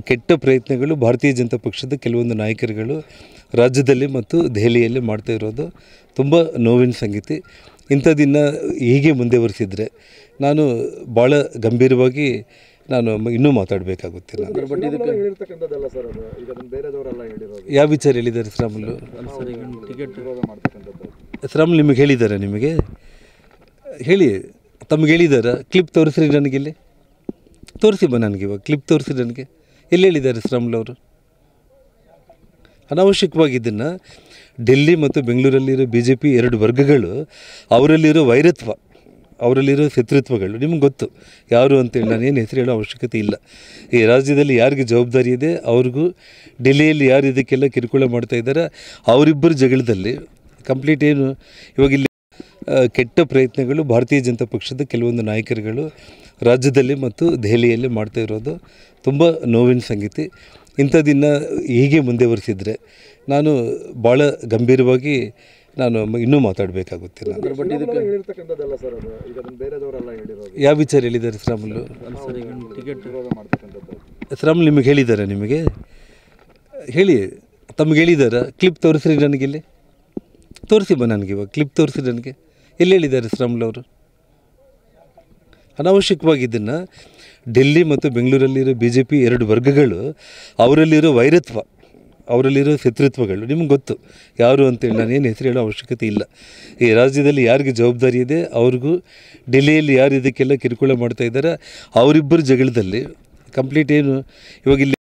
ಕೆಟ್ಟ ಪ್ರಯತ್ನಗಳು ಭಾರತೀಯ ಜನತಾ ಪಕ್ಷದ ಕೆಲವೊಂದು ನಾಯಕರುಗಳು ರಾಜ್ಯದಲ್ಲಿ ಮತ್ತು ದೆಹಲಿಯಲ್ಲಿ ಮಾಡ್ತಾ ಇರೋದು ತುಂಬ ನೋವಿನ ಸಂಗತಿ. ಇಂಥದ್ದನ್ನು ಹೀಗೆ ಮುಂದುವರಿಸಿದರೆ ನಾನು ಭಾಳ ಗಂಭೀರವಾಗಿ ನಾನು ಇನ್ನೂ ಮಾತಾಡಬೇಕಾಗುತ್ತೆ. ಯಾವ ವಿಚಾರ ಹೇಳಿದ್ದಾರೆ ಶ್ರಾಮುಲು? ಶ್ರಾಮುಲು ನಿಮಗೆ ಹೇಳಿದ್ದಾರೆ? ನಿಮಗೆ ಹೇಳಿ, ತಮಗೆ ಹೇಳಿದಾರ? ಕ್ಲಿಪ್ ತೋರಿಸ್ರಿ ನನಗಿಲ್ಲಿ, ತೋರಿಸಿ ನನಗೆ ಇವಾಗ ಕ್ಲಿಪ್ ತೋರಿಸಿ ನನಗೆ. ಎಲ್ಲಿ ಹೇಳಿದ್ದಾರೆ ಶ್ರಾಮುಲು ಅವರು? ಅನಾವಶ್ಯಕವಾಗಿ ಇದನ್ನು ಡೆಲ್ಲಿ ಮತ್ತು ಬೆಂಗಳೂರಲ್ಲಿರೋ BJP ಎರಡು ವರ್ಗಗಳು, ಅವರಲ್ಲಿರೋ ವೈರತ್ವ, ಅವರಲ್ಲಿರೋ ಶತ್ರುತ್ವಗಳು ನಿಮ್ಗೆ ಗೊತ್ತು ಯಾರು ಅಂತೇಳಿ ನಾನೇನು ಹೆಸರು ಹೇಳೋ ಅವಶ್ಯಕತೆ ಇಲ್ಲ. ಈ ರಾಜ್ಯದಲ್ಲಿ ಯಾರಿಗೆ ಜವಾಬ್ದಾರಿ ಇದೆ ಅವ್ರಿಗೂ, ಡೆಲ್ಲಿಯಲ್ಲಿ ಯಾರು ಇದಕ್ಕೆಲ್ಲ ಕಿರುಕುಳ ಮಾಡ್ತಾಯಿದ್ದಾರೆ ಅವರಿಬ್ಬರ ಜಗಳದಲ್ಲಿ ಕಂಪ್ಲೀಟ್ ಏನು ಇವಾಗ ಇಲ್ಲಿ ಕೆಟ್ಟ ಪ್ರಯತ್ನಗಳು ಭಾರತೀಯ ಜನತಾ ಪಕ್ಷದ ಕೆಲವೊಂದು ನಾಯಕರುಗಳು ರಾಜ್ಯದಲ್ಲಿ ಮತ್ತು ದೆಹಲಿಯಲ್ಲಿ ಮಾಡ್ತಾ ಇರೋದು ತುಂಬ ನೋವಿನ ಸಂಗತಿ. ಇಂಥದ್ದನ್ನು ಹೀಗೆ ಮುಂದುವರಿಸಿದರೆ ನಾನು ಭಾಳ ಗಂಭೀರವಾಗಿ ನಾನು ಇನ್ನೂ ಮಾತಾಡಬೇಕಾಗುತ್ತೆ. ಯಾವ ವಿಚಾರ ಹೇಳಿದ್ದಾರೆ ಶ್ರಾಮುಲು? ಶ್ರಾಮುಲು ನಿಮಗೆ ಹೇಳಿದ್ದಾರೆ? ನಿಮಗೆ ಹೇಳಿ, ತಮಗೆ ಹೇಳಿದಾರ? ಕ್ಲಿಪ್ ತೋರಿಸ್ರಿ ನನಗಿಲ್ಲಿ, ತೋರಿಸಿ ನನಗೆ ಇವಾಗ ಕ್ಲಿಪ್ ತೋರಿಸಿ ನನಗೆ. ಎಲ್ಲಿ ಹೇಳಿದ್ದಾರೆ ಶ್ರಾಮುಲು ಅವರು? ಅನಾವಶ್ಯಕವಾಗಿ ಇದನ್ನು ಡೆಲ್ಲಿ ಮತ್ತು ಬೆಂಗಳೂರಲ್ಲಿರೋ BJP ಎರಡು ವರ್ಗಗಳು, ಅವರಲ್ಲಿರೋ ವೈರತ್ವ, ಅವರಲ್ಲಿರೋ ಶತ್ರುತ್ವಗಳು ನಿಮ್ಗೆ ಗೊತ್ತು ಯಾರು ಅಂತೇಳಿ ನಾನೇನು ಹೆಸರು ಹೇಳೋ ಅವಶ್ಯಕತೆ ಇಲ್ಲ. ಈ ರಾಜ್ಯದಲ್ಲಿ ಯಾರಿಗೆ ಜವಾಬ್ದಾರಿ ಇದೆ ಅವ್ರಿಗೂ, ಡೆಲ್ಲಿಯಲ್ಲಿ ಯಾರು ಇದಕ್ಕೆಲ್ಲ ಕಿರುಕುಳ ಮಾಡ್ತಾಯಿದ್ದಾರೆ ಅವರಿಬ್ಬರ ಜಗಳದಲ್ಲಿ ಕಂಪ್ಲೀಟ್ ಏನು ಇವಾಗ ಇಲ್ಲಿ